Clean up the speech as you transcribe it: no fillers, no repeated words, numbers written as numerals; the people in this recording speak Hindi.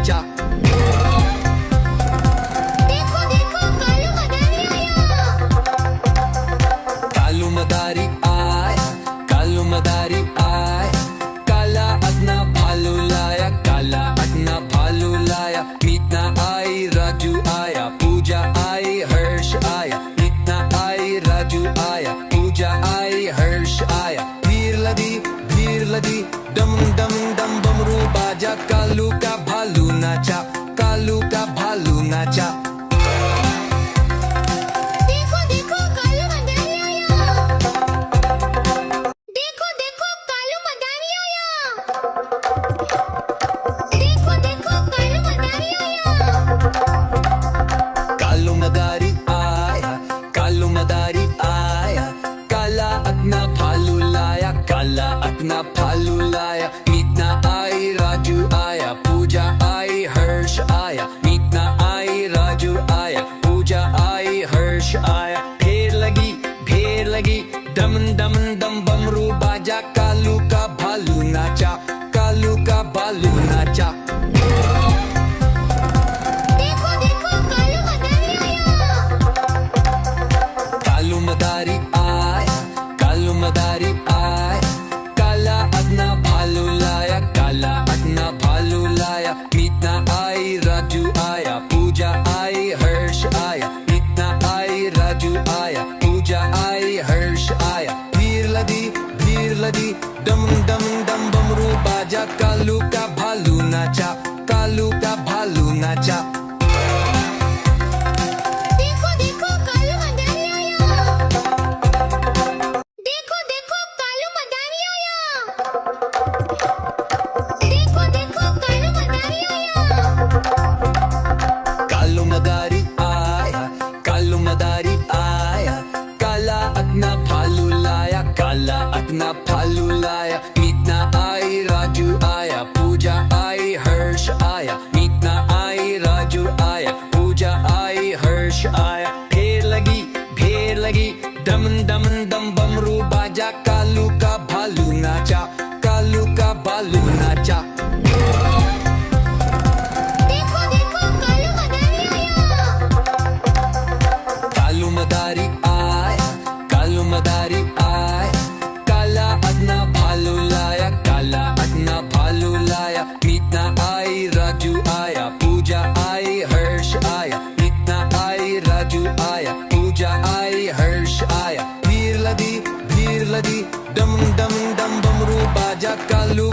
नाचा। देखो देखो कालू मदारी आया। कालू मदारी आया, कालू मदारी आया, काला अपना भालू लाया, काला अपना भालू लाया। मीतना आई, राजू आया, पूजा आई, हर्ष आया। मीतना आई, राजू आया, पूजा आई, हर्ष आया। भीड़ लदी, डम डम डम बमरू बाजा, कालू का भालू नाचा, कालू का भालू नाचा। देखो देखो कालू मदारी आया। देखो देखो कालू मदारी आया। देखो देखो कालू मदारी आया। कालू मदारी आया, कालू मदारी आया, काला अपना भालू लाया, काला अपना भालू लाया। मीतना आई, राजू आया, पूजा आई, हर्ष आया। मीतना आई, राजू आया, पूजा आई, हर्ष आया। भीड़ लगी, डम डम डम बमरू बाजा, कालू का भालू नाचा, कालू का भालू नाचा। देखो देखो कालू मदारी आया। कालू मदारी आया, कालू मदारी आया, काला अपना भालू लाया, काला अपना भालू लाया। मीतना आई, राजू आया, पूजा आई, हर्ष आया। मीतना आई, राजू आया, पूजा आई, हर्ष आया। भीड़ लदी, डम डम डम बमरू बाजा, कालू का भालू नाचा, कालू का भालू नाचा। देखो देखो कालू मदारी आया। देखो देखो कालू मदारी आया। देखो देखो कालू मदारी आया। कालू मदारी आया, कालू मदारी आया, काला अपना भालू लाया, काला अपना भालू लाया। मीतना आई, राजू आया, पूजा आई, हर्ष आया। मीतना आई, राजू आया, पूजा आई, हर्ष आया। भीड़ लगी, डम डम डम बमरू बाजा, कालू का भालू नाचा, कालू का भालू नाचा। देखो देखो कालू मदारी आया। कालू मदारी आया, कालू मदारी आया, काला अपना भालू लाया, काला अपना भालू लाया। मीतना आई, राजू आया, पूजा आई, हर्ष आया। मीतना आई, राजू आया, पूजा आई, हर्ष आया। भीड़ लदी, डम डम डम बमरू बाजा, कालू